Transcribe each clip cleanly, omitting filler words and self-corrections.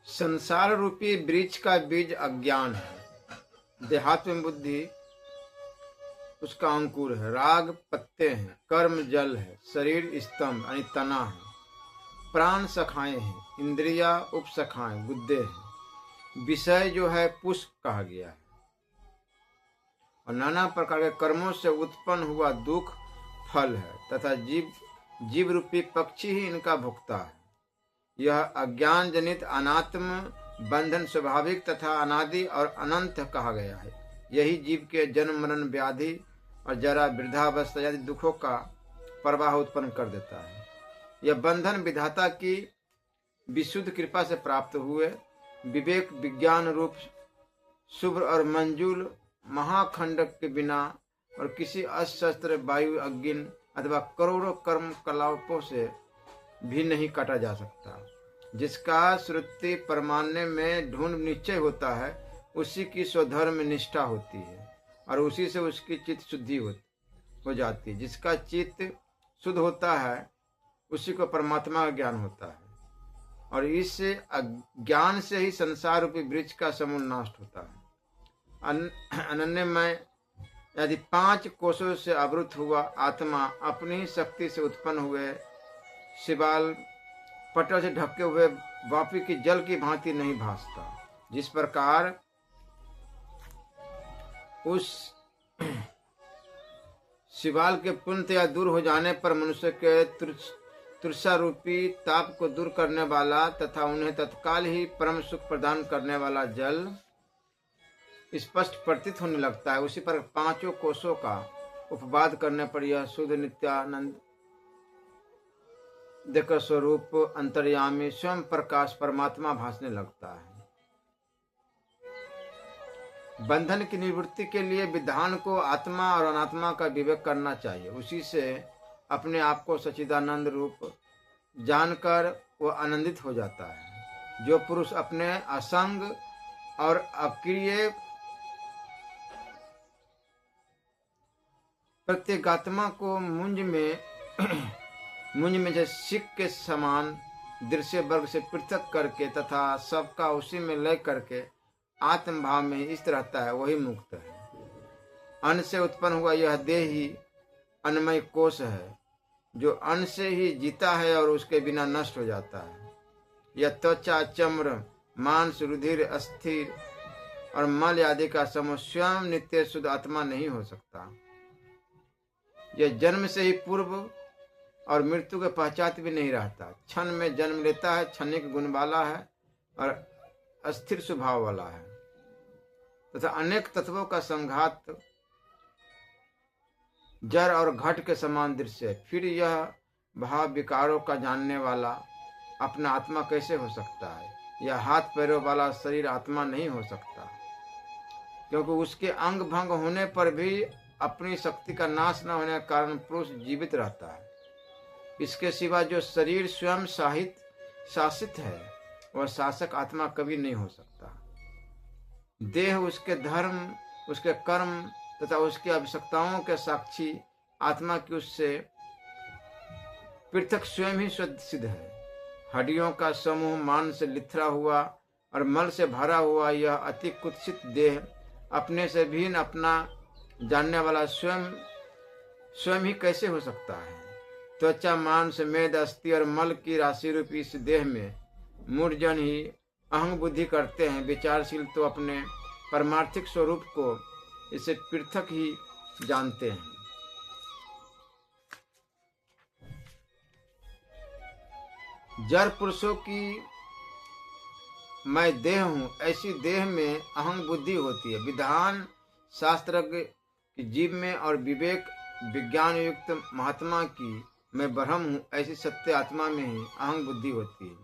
संसार रूपी वृक्ष का बीज अज्ञान है। देहात्म बुद्धि उसका अंकुर है। राग पत्ते हैं, कर्म जल है, शरीर स्तंभ यानी तना है, प्राण शाखाएं हैं, इंद्रिया उपशाखाएं गुद्दे हैं, विषय जो है पुष्प कहा गया है, और नाना प्रकार के कर्मों से उत्पन्न हुआ दुख फल है तथा जीव रूपी पक्षी ही इनका भोक्ता है। यह अज्ञान जनित अनात्म बंधन स्वाभाविक तथा अनादि और अनंत कहा गया है। यही जीव के जन्म मरण व्याधि और जरा वृद्धावस्था आदि दुखों का प्रवाह उत्पन्न कर देता है। यह बंधन विधाता की विशुद्ध कृपा से प्राप्त हुए विवेक विज्ञान रूप शुभ्र और मंजूल महाखंडक के बिना और किसी अशस्त्र वायु अग्नि अथवा करोड़ों कर्म कलापों से भी नहीं काटा जा सकता। जिसका श्रुति परमान्य में ढूंढ निश्चय होता है उसी की स्वधर्म निष्ठा होती है और उसी से उसकी चित्त शुद्धि हो जाती है। जिसका चित्त शुद्ध होता है उसी को परमात्मा का ज्ञान होता है और इस अज्ञान से ही संसार रूपी वृक्ष का समूल नाश होता है। अनन्यमय यदि 5 कोशों से आवृत हुआ आत्मा अपनी शक्ति से उत्पन्न हुए शिवाल पटल से ढके हुए वापी की जल की भांति नहीं भासता। जिस प्रकार उस शिवाल के पूर्णतया दूर हो जाने पर मनुष्य के तृषा रूपी ताप को दूर करने वाला तथा उन्हें तत्काल ही परम सुख प्रदान करने वाला जल स्पष्ट प्रतीत होने लगता है, उसी पर 5 कोशों का उपवाद करने पर यह शुद्ध नित्यानंद देकर स्वरूप अंतर्यामी स्वयं प्रकाश परमात्मा भासने लगता है। बंधन की निवृत्ति के लिए विधान को आत्मा और अनात्मा का विवेक करना चाहिए। उसी से अपने आप को सच्चिदानंद रूप जानकर वह आनंदित हो जाता है। जो पुरुष अपने असंग और अक्रिय प्रत्येगात्मा को मुंज में जैसे सिक के समान दृश्य वर्ग से पृथक करके तथा सबका उसी में लय करके आत्म भाव में स्थित रहता है, वही मुक्त है। अन्न से उत्पन्न हुआ यह देह ही अन्नमय कोश है, जो अन्न से ही जीता है और उसके बिना नष्ट हो जाता है। यह त्वचा चम्र मांस रुधिर अस्थिर और मल आदि का समूह स्वयं नित्य शुद्ध आत्मा नहीं हो सकता। यह जन्म से ही पूर्व और मृत्यु के पश्चात भी नहीं रहता। क्षण में जन्म लेता है, क्षणिक गुण वाला है और अस्थिर स्वभाव वाला है तथा अनेक तत्वों का संघात जड़ और घट के समान दृश्य है। फिर यह भाव विकारों का जानने वाला अपना आत्मा कैसे हो सकता है? यह हाथ पैरों वाला शरीर आत्मा नहीं हो सकता, क्योंकि उसके अंग भंग होने पर भी अपनी शक्ति का नाश न होने के कारण पुरुष जीवित रहता है। इसके सिवा जो शरीर स्वयं शासित है वह शासक आत्मा कभी नहीं हो सकता। देह उसके धर्म, उसके कर्म तथा उसकी आवश्यकताओं के साक्षी आत्मा की उससे पृथक स्वयं ही सिद्ध है। हड्डियों का समूह मान से लिथरा हुआ और मल से भरा हुआ यह अति कुत्सित देह अपने से भिन्न अपना जानने वाला स्वयं ही कैसे हो सकता है? त्वचा मांस मेद अस्थि और मल की राशि रूपी इस देह में मूढ़जन ही अहंग बुद्धि करते हैं। विचारशील तो अपने परमार्थिक स्वरूप को इसे पृथक ही जानते हैं। जड़ पुरुषों की मैं देह हूं, ऐसी देह में अहंग बुद्धि होती है। विधान शास्त्र की जीव में और विवेक विज्ञान युक्त महात्मा की मैं ब्रह्म हूं, ऐसी सत्य आत्मा में ही अहंग बुद्धि होती है।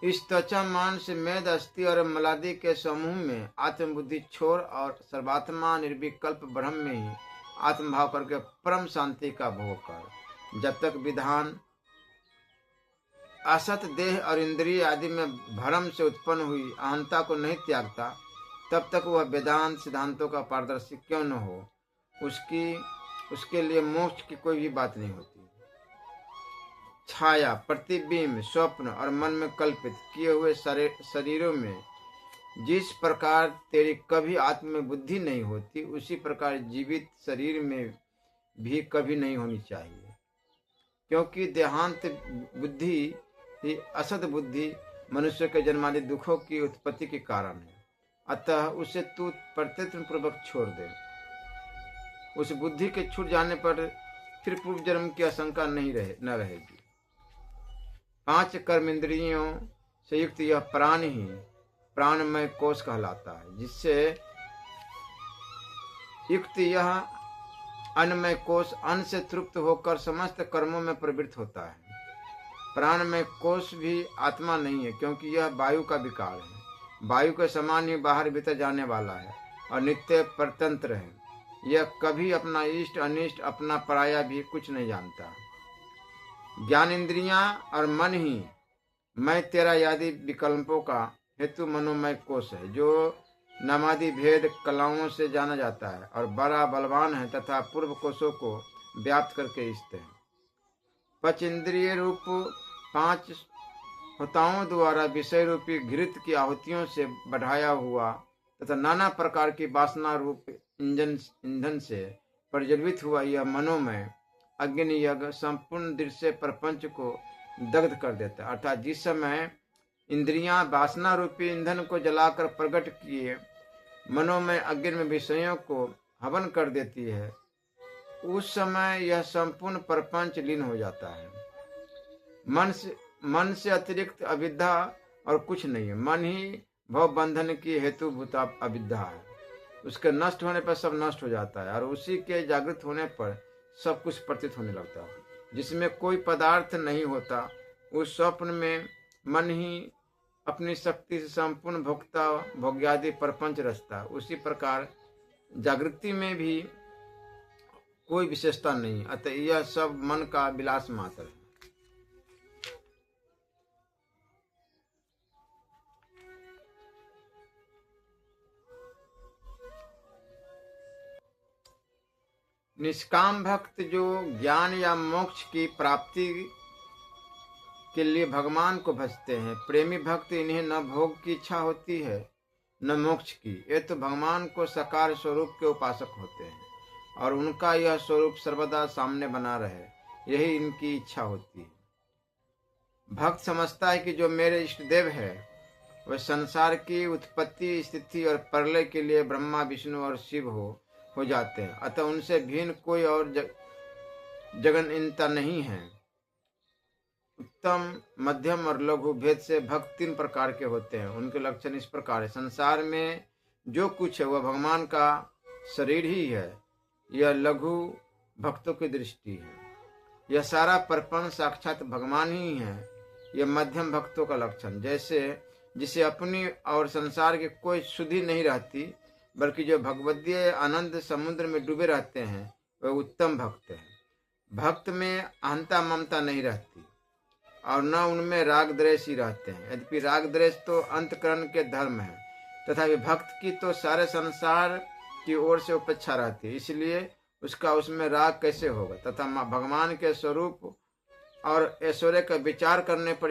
इस त्वचा मांस मेद अस्थि और मलादि के समूह में आत्मबुद्धि छोड़ और सर्वात्मा निर्विकल्प ब्रह्म में ही आत्मभाव करके परम शांति का भोग कर जब तक विधान असत देह और इंद्रिय आदि में भ्रम से उत्पन्न हुई अहंता को नहीं त्यागता, तब तक वह वेदांत सिद्धांतों का पारदर्शी क्यों न हो, उसके लिए मोक्ष की कोई भी बात नहीं होती। छाया, प्रतिबिंब, स्वप्न और मन में कल्पित किए हुए शरीरों में जिस प्रकार तेरी कभी आत्म में बुद्धि नहीं होती, उसी प्रकार जीवित शरीर में भी कभी नहीं होनी चाहिए, क्योंकि देहांत बुद्धि ही असत बुद्धि मनुष्य के जन्मादि दुखों की उत्पत्ति के कारण है। अतः उसे तू प्रत्यत्न पूर्वक छोड़ दे। उस बुद्धि के छूट जाने पर फिर पूर्व जन्म की आशंका न रहेगी। 5 कर्म इंद्रियों से युक्त यह प्राण ही प्राणमय कोश कहलाता है, जिससे युक्त यह अन्नमय कोश अन्न से तृप्त होकर समस्त कर्मों में प्रवृत्त होता है। प्राणमय कोश भी आत्मा नहीं है, क्योंकि यह वायु का विकार है। वायु के समान ही बाहर भीतर जाने वाला है और नित्य परतंत्र है। यह कभी अपना इष्ट अनिष्ट, अपना पराया भी कुछ नहीं जानता। ज्ञान इंद्रियां और मन ही मैं तेरा आदि विकल्पों का हेतु मनोमय कोश है, जो नामादि भेद कलाओं से जाना जाता है और बड़ा बलवान है तथा पूर्व कोशों को व्याप्त करके स्थित है। पंच इंद्रिय रूप 5 होताओं द्वारा विषय रूपी घृत की आहुतियों से बढ़ाया हुआ तथा नाना प्रकार की वासना रूप ईंधन से प्रज्वलित हुआ यह मनोमय अग्नि यज्ञ संपूर्ण दृश्य प्रपंच को दग्ध कर देता है। अर्थात जिस समय इंद्रियां वासना रूपी ईंधन को जलाकर प्रकट किए मनोमय अग्नि में विषयों को हवन कर देती है, उस समय यह संपूर्ण प्रपंच लीन हो जाता है। मन से अतिरिक्त अविद्या और कुछ नहीं है। मन ही भव बंधन की हेतुभूत अविद्या है। उसके नष्ट होने पर सब नष्ट हो जाता है और उसी के जागृत होने पर सब कुछ प्रतीत होने लगता है। जिसमें कोई पदार्थ नहीं होता, उस स्वप्न में मन ही अपनी शक्ति से संपूर्ण भोक्ता भोग्यादि प्रपंच रचता है। उसी प्रकार जागृति में भी कोई विशेषता नहीं, अतः यह सब मन का विलास मात्र है। निष्काम भक्त जो ज्ञान या मोक्ष की प्राप्ति के लिए भगवान को भजते हैं, प्रेमी भक्त इन्हें न भोग की इच्छा होती है न मोक्ष की। ये तो भगवान को साकार स्वरूप के उपासक होते हैं और उनका यह स्वरूप सर्वदा सामने बना रहे, यही इनकी इच्छा होती है। भक्त समझता है कि जो मेरे इष्ट देव है वह संसार की उत्पत्ति स्थिति और प्रलय के लिए ब्रह्मा विष्णु और शिव हो जाते हैं, अतः उनसे भिन्न कोई और जगन्यता नहीं है। उत्तम, मध्यम और लघु भेद से भक्त 3 प्रकार के होते हैं। उनके लक्षण इस प्रकार है। संसार में जो कुछ है वह भगवान का शरीर ही है, यह लघु भक्तों की दृष्टि है। यह सारा प्रपंच साक्षात भगवान ही है, यह मध्यम भक्तों का लक्षण। जिसे अपनी और संसार की कोई सुधि नहीं रहती, बल्कि जो भगवदीय आनंद समुद्र में डूबे रहते हैं, वह उत्तम भक्त है। भक्त में अहंता ममता नहीं रहती और न उनमें राग द्वेष ही रहते हैं। यद्यपि राग द्वेष तो अंतकरण के धर्म है, तथापि भक्त की तो सारे संसार की ओर से उपेक्षा रहती है, इसलिए उसका उसमें राग कैसे होगा। तथा भगवान के स्वरूप और ऐश्वर्य का विचार करने पर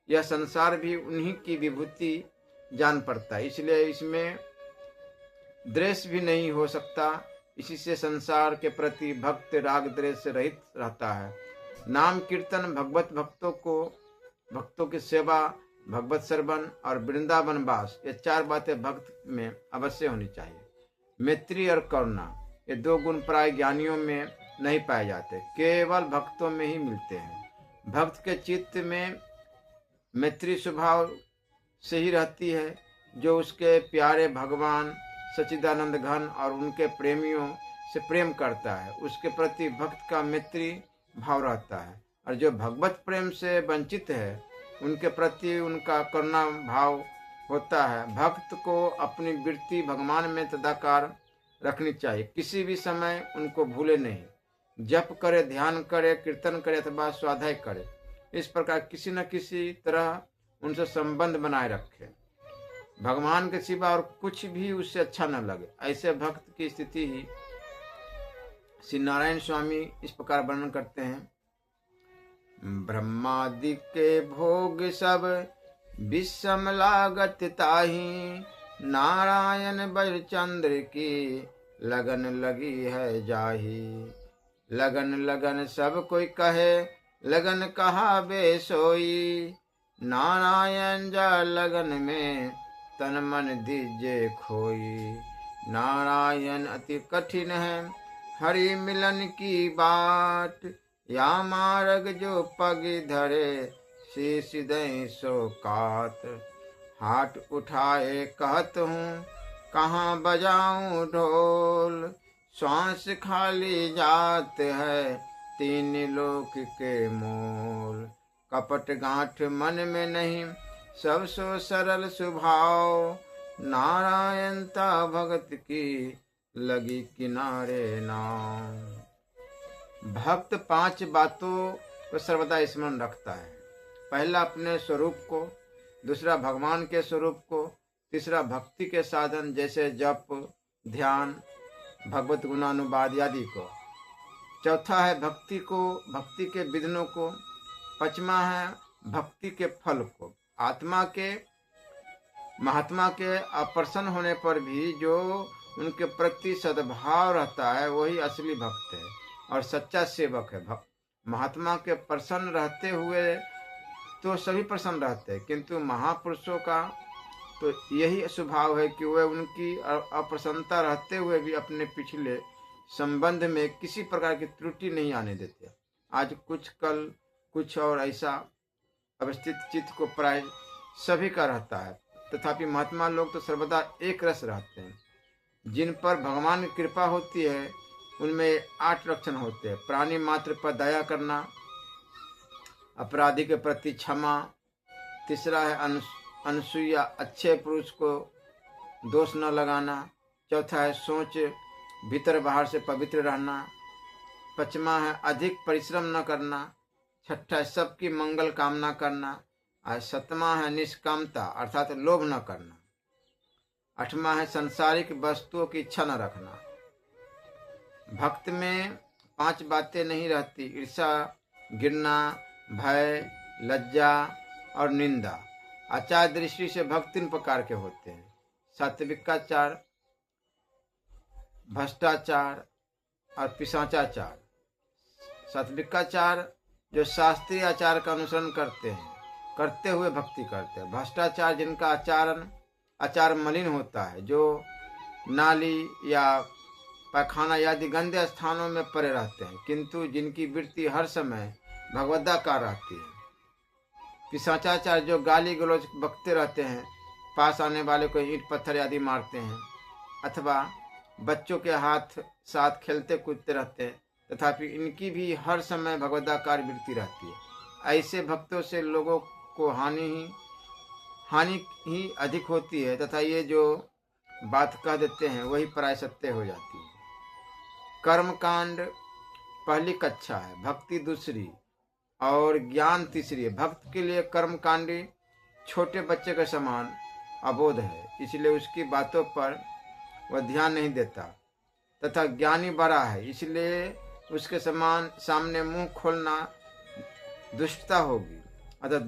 यह संसार भी उन्हीं की विभूति जान पड़ता है, इसलिए इसमें द्वेष भी नहीं हो सकता। इसी से संसार के प्रति भक्त राग द्वेष से रहित रहता है। नाम कीर्तन, भक्तों की सेवा, भगवत श्रवण और वृंदावन वास, ये 4 बातें भक्त में अवश्य होनी चाहिए। मैत्री और करुणा, ये 2 गुण प्राय ज्ञानियों में नहीं पाए जाते, केवल भक्तों में ही मिलते हैं। भक्त के चित्त में मैत्री स्वभाव से ही रहती है, जो उसके प्यारे भगवान सच्चिदानंद घन और उनके प्रेमियों से प्रेम करता है, उसके प्रति भक्त का मैत्री भाव रहता है। और जो भगवत प्रेम से वंचित है, उनके प्रति उनका करुणा भाव होता है। भक्त को अपनी वृत्ति भगवान में तदाकार रखनी चाहिए, किसी भी समय उनको भूले नहीं। जप करे, ध्यान करे, कीर्तन करे अथवा स्वाध्याय करे, इस प्रकार किसी न किसी तरह उनसे संबंध बनाए रखे। भगवान के सिवा और कुछ भी उससे अच्छा न लगे। ऐसे भक्त की स्थिति ही श्री नारायण स्वामी इस प्रकार वर्णन करते हैं। ब्रह्मादि के भोग सब विषम लागत ताही, नारायण बलचंद्र की लगन लगी है जाही। लगन लगन सब कोई कहे, लगन कहा बे सोई, नारायण जा लगन में तन मन दीजे खोई। नारायण अति कठिन है हरि मिलन की बाट, या मार्ग जो पग धरे शीश दई सो कात। हाथ उठाए कहत हूँ कहाँ बजाऊं ढोल, श्वास खाली जात है तीन लोक के मोल। कपट गांठ मन में नहीं सब सो सरल स्वभाव, नारायणता भगत की लगी किनारे नाव। भक्त 5 बातों को सर्वदा स्मरण रखता है। पहला अपने स्वरूप को, दूसरा भगवान के स्वरूप को, तीसरा भक्ति के साधन जैसे जप, ध्यान, भगवत गुणानुवाद आदि को, चौथा है भक्ति को, भक्ति के विघ्नों को, पांचवा है भक्ति के फल को। आत्मा के महात्मा के अप्रसन्न होने पर भी जो उनके प्रति सद्भाव रहता है वही असली भक्त है और सच्चा सेवक है। महात्मा के प्रसन्न रहते हुए तो सभी प्रसन्न रहते हैं, किंतु महापुरुषों का तो यही स्वभाव है कि वे उनकी अप्रसन्नता रहते हुए भी अपने पिछले संबंध में किसी प्रकार की त्रुटि नहीं आने देते। आज कुछ कल कुछ और ऐसा अवस्थित चित्त को प्राय सभी का रहता है, तथापि महात्मा लोग तो सर्वदा एक रस रहते हैं। जिन पर भगवान की कृपा होती है उनमें 8 लक्षण होते हैं। प्राणी मात्र पर दया करना, अपराधी के प्रति क्षमा, तीसरा है अनुसूया, अच्छे पुरुष को दोष न लगाना, चौथा है सोच भीतर बाहर से पवित्र रहना, पांचवा है अधिक परिश्रम न करना, छठा है सबकी मंगल कामना करना, और सातवां है निष्कामता अर्थात लोभ न करना, आठवां है संसारिक वस्तुओं की इच्छा न रखना। भक्त में 5 बातें नहीं रहती: ईर्षा, घृणा, भय, लज्जा और निंदा। आचार दृष्टि से भक्त 3 प्रकार के होते हैं: सात्विकाचार, भ्रष्टाचार और पिशाचाचार। सात्विकाचार जो शास्त्रीय आचार का अनुसरण करते हैं, करते हुए भक्ति करते हैं। भ्रष्टाचार जिनका आचार मलिन होता है, जो नाली या पैखाना आदि गंदे स्थानों में पड़े रहते हैं, किंतु जिनकी वृत्ति हर समय भगवदाकार रहती है। पिशाचाचार जो गाली गलौज बकते रहते हैं, पास आने वाले को ईंट पत्थर आदि मारते हैं, अथवा बच्चों के हाथ साथ खेलते कूदते रहते हैं, तथापि इनकी भी हर समय भगवदाकार वृत्ति रहती है। ऐसे भक्तों से लोगों को हानि ही अधिक होती है, तथा ये जो बात कह देते हैं वही प्राय सत्य हो जाती है। कर्मकांड पहली कक्षा है, भक्ति दूसरी और ज्ञान तीसरी है। भक्त के लिए कर्मकांडी छोटे बच्चे के समान अबोध है, इसलिए उसकी बातों पर वह ध्यान नहीं देता, तथा ज्ञानी बड़ा है, इसलिए उसके समान सामने मुंह खोलना दुष्टता होगी। अतः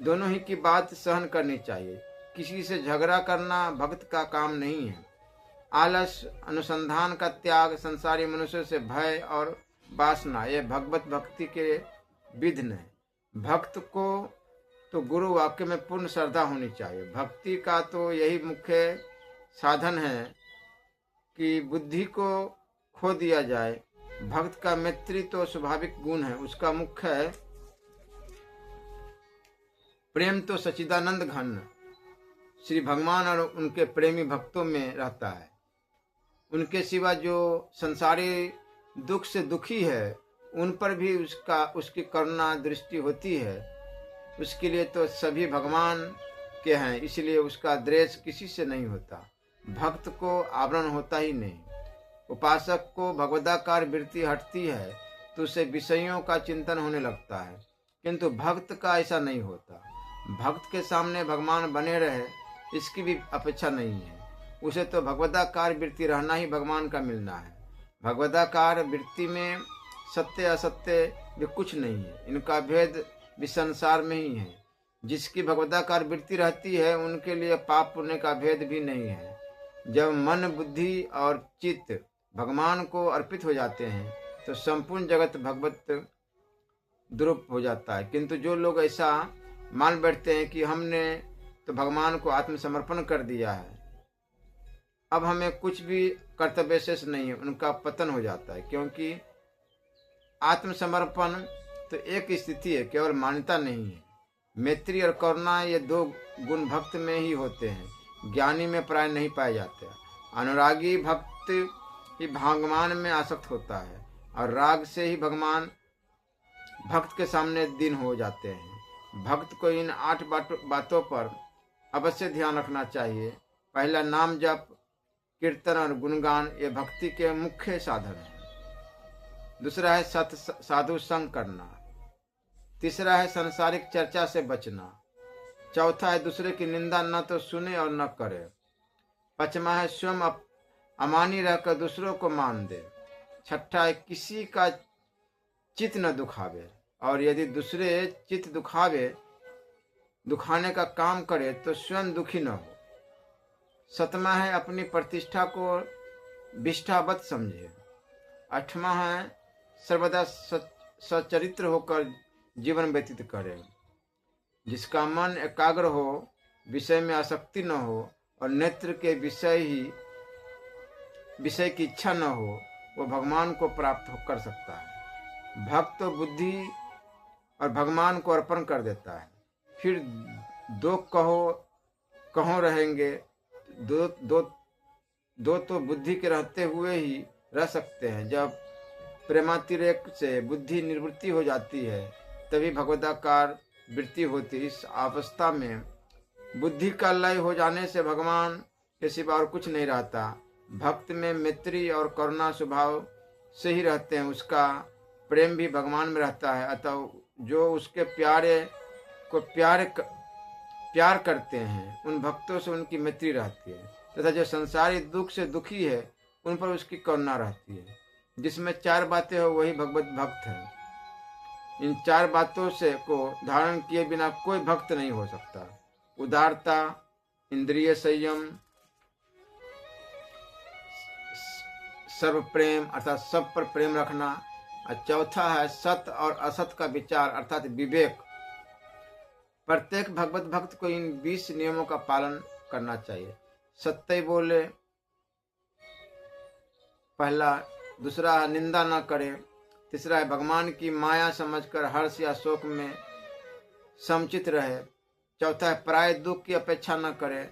दोनों ही की बात सहन करनी चाहिए। किसी से झगड़ा करना भक्त का काम नहीं है। आलस, अनुसंधान का त्याग, संसारी मनुष्य से भय और वासना, यह भगवत भक्ति के विघ्न है। भक्त को तो गुरु वाक्य में पूर्ण श्रद्धा होनी चाहिए। भक्ति का तो यही मुख्य साधन है कि बुद्धि को खो दिया जाए। भक्त का मैत्री तो स्वाभाविक गुण है, उसका मुख्य है प्रेम तो सच्चिदानंद घन श्री भगवान और उनके प्रेमी भक्तों में रहता है। उनके सिवा जो संसारी दुख से दुखी है उन पर भी उसकी करुणा दृष्टि होती है। उसके लिए तो सभी भगवान के हैं, इसलिए उसका द्वेष किसी से नहीं होता। भक्त को आवरण होता ही नहीं। उपासक को भगवदाकार वृत्ति हटती है तो उसे विषयों का चिंतन होने लगता है, किंतु भक्त का ऐसा नहीं होता। भक्त के सामने भगवान बने रहे इसकी भी अपेक्षा नहीं है। उसे तो भगवदाकार वृत्ति रहना ही भगवान का मिलना है। भगवदाकार वृत्ति में सत्य असत्य भी कुछ नहीं है, इनका भेद भी संसार में ही है। जिसकी भगवदाकार वृत्ति रहती है उनके लिए पाप पुण्य का भेद भी नहीं है। जब मन बुद्धि और चित्त भगवान को अर्पित हो जाते हैं तो संपूर्ण जगत भगवत द्रुप हो जाता है। किंतु जो लोग ऐसा मान बैठते हैं कि हमने तो भगवान को आत्मसमर्पण कर दिया है, अब हमें कुछ भी कर्तव्य शेष नहीं है, उनका पतन हो जाता है। क्योंकि आत्मसमर्पण तो एक स्थिति है, केवल मान्यता नहीं है। मैत्री और करुणा ये दो गुण भक्त में ही होते हैं, ज्ञानी में प्राय नहीं पाए जाते। अनुरागी भक्त ही भगवान में आसक्त होता है और राग से ही भगवान भक्त के सामने दीन हो जाते हैं। भक्त को इन 8 बातों पर अवश्य ध्यान रखना चाहिए। पहला, नाम जप, कीर्तन और गुणगान ये भक्ति के मुख्य साधन हैं। दूसरा है साधु संग करना। तीसरा है सांसारिक चर्चा से बचना। चौथा है दूसरे की निंदा न तो सुने और न करे। पांचवा है स्वयं अमानी रहकर दूसरों को मान दे। छठा है किसी का चित्त न दुखावे, और यदि दूसरे चित्त दुखाने का काम करे तो स्वयं दुखी न हो। सतमा है अपनी प्रतिष्ठा को विष्ठावत समझे। आठवां है सर्वदा सचरित्र होकर जीवन व्यतीत करे। जिसका मन एकाग्र हो, विषय में आसक्ति न हो और नेत्र के विषय की इच्छा न हो, वो भगवान को प्राप्त कर सकता है। भक्त तो बुद्धि और भगवान को अर्पण कर देता है। फिर दो कहो रहेंगे, दो तो बुद्धि के रहते हुए ही रह सकते हैं। जब प्रेमातिरेक से बुद्धि निवृत्ति हो जाती है तभी भगवदाकार वृत्ति होती। इस अवस्था में बुद्धि का लय हो जाने से भगवान के सिवा और कुछ नहीं रहता। भक्त में मैत्री और करुणा स्वभाव से ही रहते हैं, उसका प्रेम भी भगवान में रहता है। अतः जो उसके प्यारे को प्यार करते हैं उन भक्तों से उनकी मैत्री रहती है, तथा जो संसारी दुख से दुखी है उन पर उसकी करुणा रहती है। जिसमें 4 बातें हो वही भगवत भक्त है। इन 4 बातों से को धारण किए बिना कोई भक्त नहीं हो सकता। उदारता, इंद्रिय संयम, सर्व प्रेम अर्थात सब पर प्रेम रखना, और चौथा है सत और असत का विचार अर्थात विवेक। प्रत्येक भगवत भक्त को इन 20 नियमों का पालन करना चाहिए। सत्य बोले पहला, दूसरा है निंदा न करे, तीसरा है भगवान की माया समझकर हर्ष या शोक में समचित रहे, चौथा है पराये दुख की अपेक्षा न करे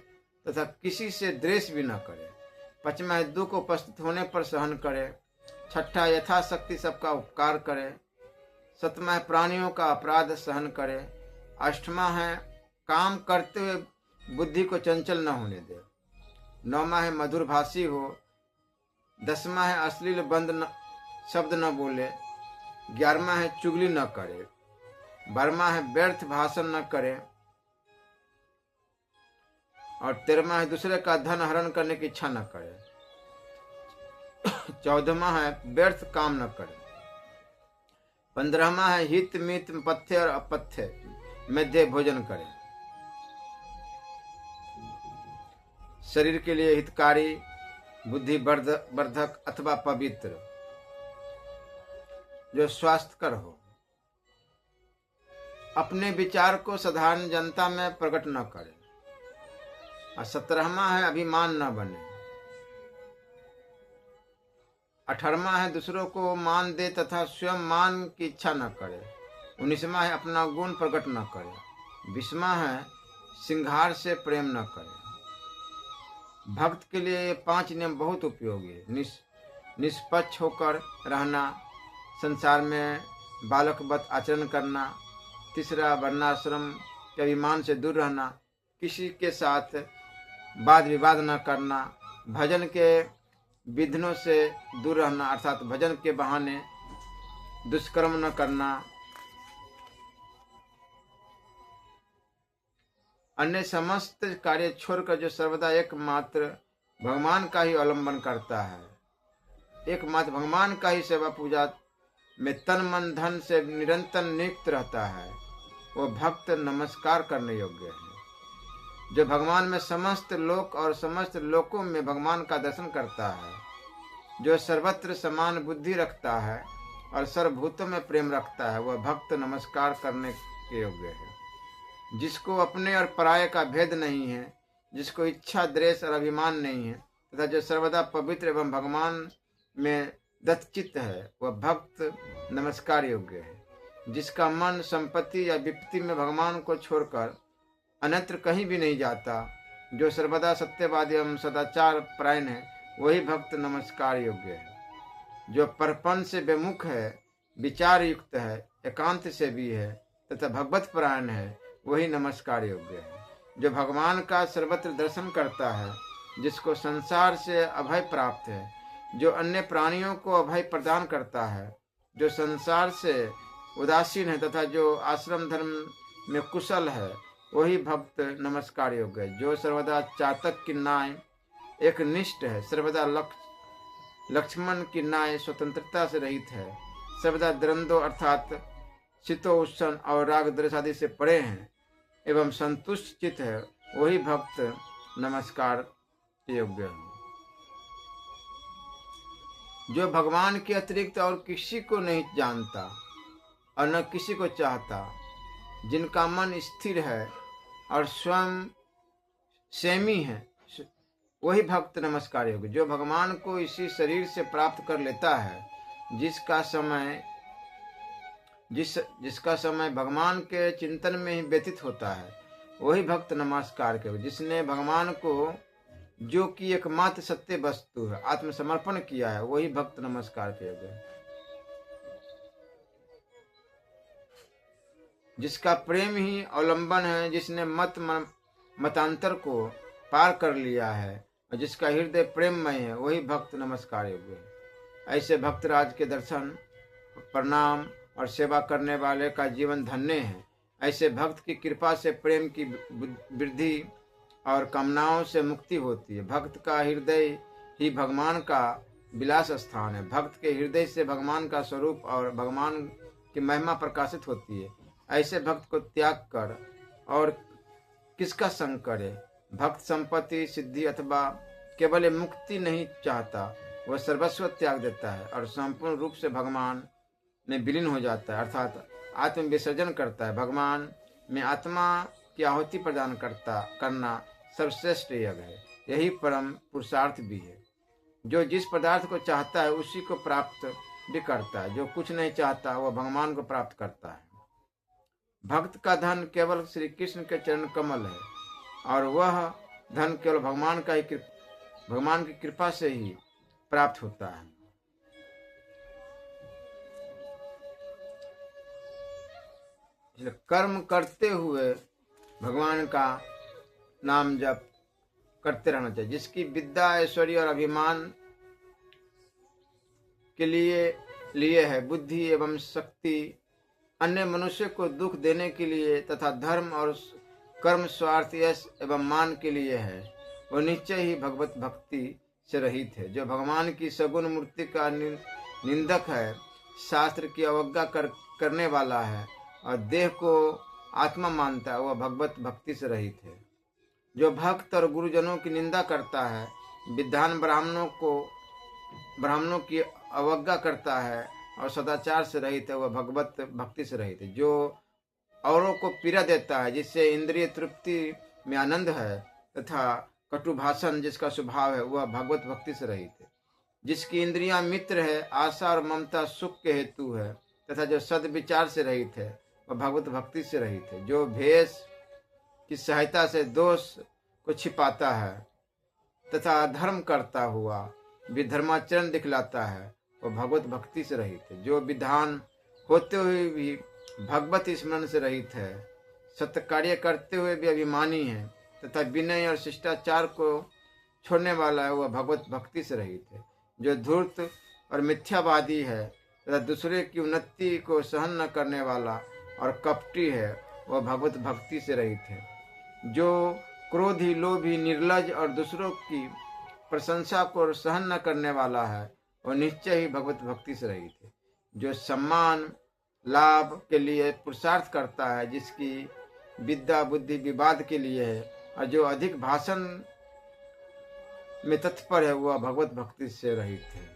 तथा किसी से द्वेष भी न करे, पांचवा है दुख उपस्थित होने पर सहन करे, छठा यथाशक्ति सबका उपकार करे, सतमा है प्राणियों का अपराध सहन करे, अष्टमा है काम करते हुए बुद्धि को चंचल न होने दे, नौमा है मधुरभाषी हो, दसवां है अश्लील शब्द न बोले, 11वां है चुगली न करे, 12वां है व्यर्थ भाषण न करे, और 13वां है दूसरे का धन हरण करने की इच्छा न करे, 14वां है व्यर्थ काम न करे, 15वां है हित मित पथ्य और अपथ्य मध्य भोजन करे, शरीर के लिए हितकारी, बुद्धि वर्धक अथवा पवित्र, जो स्वास्थ्यकर हो, अपने विचार को साधारण जनता में प्रकट न करे, और 17वां है अभिमान न बने, 18वां है दूसरों को मान दे तथा स्वयं मान की इच्छा न करे, 19वां है अपना गुण प्रकट न करे, 20वां है सिंगार से प्रेम न करे। भक्त के लिए ये 5 नियम बहुत उपयोगी है। निष्पक्ष होकर रहना, संसार में बालकवत आचरण करना, तीसरा वर्णाश्रम के अभिमान से दूर रहना, किसी के साथ वाद विवाद न करना, भजन के विघ्नों से दूर रहना अर्थात भजन के बहाने दुष्कर्म न करना, अन्य समस्त कार्य छोड़कर जो सर्वदा एकमात्र भगवान का ही अवलंबन करता है, एकमात्र भगवान का ही सेवा पूजा में तन मन धन से निरंतर नियुक्त रहता है, वो भक्त नमस्कार करने योग्य है। जो भगवान में समस्त लोक और समस्त लोकों में भगवान का दर्शन करता है, जो सर्वत्र समान बुद्धि रखता है और सर्वभूतों में प्रेम रखता है, वह भक्त नमस्कार करने के योग्य है। जिसको अपने और पराये का भेद नहीं है, जिसको इच्छा द्वेष और अभिमान नहीं है, तथा जो सर्वदा पवित्र एवं भगवान में दत्तचित्त है, वह भक्त नमस्कार योग्य है। जिसका मन संपत्ति या विपत्ति में भगवान को छोड़कर अन्यत्र कहीं भी नहीं जाता, जो सर्वदा सत्यवादी एवं सदाचार परायण है, वही भक्त नमस्कार योग्य है। जो परपन से विमुख है, विचार युक्त है, एकांत से भी है तथा भगवत परायण है, वही नमस्कार योग्य है। जो भगवान का सर्वत्र दर्शन करता है, जिसको संसार से अभय प्राप्त है, जो अन्य प्राणियों को अभय प्रदान करता है, जो संसार से उदासीन है तथा जो आश्रम धर्म में कुशल है, वही भक्त नमस्कार योग्य है। जो सर्वदा चातक की नाय एक निष्ठ है, सर्वदा लक्ष्मण की नाय स्वतंत्रता से रहित है, सर्वदा द्वंद्व अर्थात शीतोष्ण और राग द्वेष आदि से परे हैं एवं संतुष्ट चित्त है, वही भक्त नमस्कार योग्य है। जो भगवान के अतिरिक्त और किसी को नहीं जानता और न किसी को चाहता, जिनका मन स्थिर है और स्वयं सेमी है, वही भक्त नमस्कार योग्य। जो भगवान को इसी शरीर से प्राप्त कर लेता है, जिसका समय भगवान के चिंतन में ही व्यतीत होता है, वही भक्त नमस्कार के। जिसने भगवान को, जो कि एकमात्र सत्य वस्तु है, आत्मसमर्पण किया है, वही भक्त नमस्कार के योग्य। जिसका प्रेम ही अवलंबन है, जिसने मतांतर को पार कर लिया है और जिसका हृदय प्रेममय है, वही भक्त नमस्कार योग्य है। ऐसे भक्तराज के दर्शन, प्रणाम और सेवा करने वाले का जीवन धन्य है। ऐसे भक्त की कृपा से प्रेम की वृद्धि और कामनाओं से मुक्ति होती है। भक्त का हृदय ही भगवान का विलास स्थान है। भक्त के हृदय से भगवान का स्वरूप और भगवान की महिमा प्रकाशित होती है। ऐसे भक्त को त्याग कर और किसका संग करे। भक्त संपत्ति, सिद्धि अथवा केवल मुक्ति नहीं चाहता, वह सर्वस्व त्याग देता है और संपूर्ण रूप से भगवान में विलीन हो जाता है, अर्थात आत्म विसर्जन करता है। भगवान में आत्मा की आहुति प्रदान करना सर्वश्रेष्ठ यज्ञ है। यही परम पुरुषार्थ भी है। जो जिस पदार्थ को चाहता है उसी को प्राप्त भी करता है। जो कुछ नहीं चाहता वह भगवान को प्राप्त करता है। भक्त का धन केवल श्री कृष्ण के चरण कमल है और वह धन केवल भगवान की कृपा से ही प्राप्त होता है। इसलिए कर्म करते हुए भगवान का नाम जप करते रहना चाहिए। जिसकी विद्या, ऐश्वर्य और अभिमान के लिए है, बुद्धि एवं शक्ति अन्य मनुष्य को दुख देने के लिए तथा धर्म और कर्म, स्वार्थ, यश एवं मान के लिए है, वह निश्चय ही भगवत भक्ति से रहित है। जो भगवान की सगुण मूर्ति का निंदक है, शास्त्र की अवज्ञा करने वाला है और देह को आत्मा मानता है, वह भगवत भक्ति से रहित है। जो भक्त और गुरुजनों की निंदा करता है, विद्वान ब्राह्मणों की अवज्ञा करता है और सदाचार से रहित है, वह भगवत भक्ति से रहित है। जो औरों को पीड़ा देता है, जिससे इंद्रिय तृप्ति में आनंद है तथा कटु भाषण जिसका स्वभाव है, वह भगवत भक्ति से रहित है। जिसकी इंद्रियां मित्र है, आशा और ममता सुख के हेतु है तथा जो सद्विचार से रहित है, वह भगवत भक्ति से रहित है। जो भेष की सहायता से दोष को छिपाता है तथा धर्म करता हुआ विधर्माचरण दिखलाता है, वह भगवत भक्ति से रहित है। जो विधान होते हुए भी भगवत स्मरण से रहित है, सत्य कार्य करते हुए भी अभिमानी है तथा विनय और शिष्टाचार को छोड़ने वाला है, वह भगवत भक्ति से रहित है। जो धूर्त और मिथ्यावादी है तथा दूसरे की उन्नति को सहन न करने वाला और कपटी है, वह भगवत भक्ति से रहित है। जो क्रोधी, लोभी, निर्लज और दूसरों की प्रशंसा को सहन न करने वाला है, वह निश्चय ही भगवत भक्ति से रहित है। जो सम्मान लाभ के लिए पुरुषार्थ करता है, जिसकी विद्या बुद्धि विवाद के लिए है, और जो अधिक भाषण में तत्पर है, वह भगवत भक्ति से रहित है।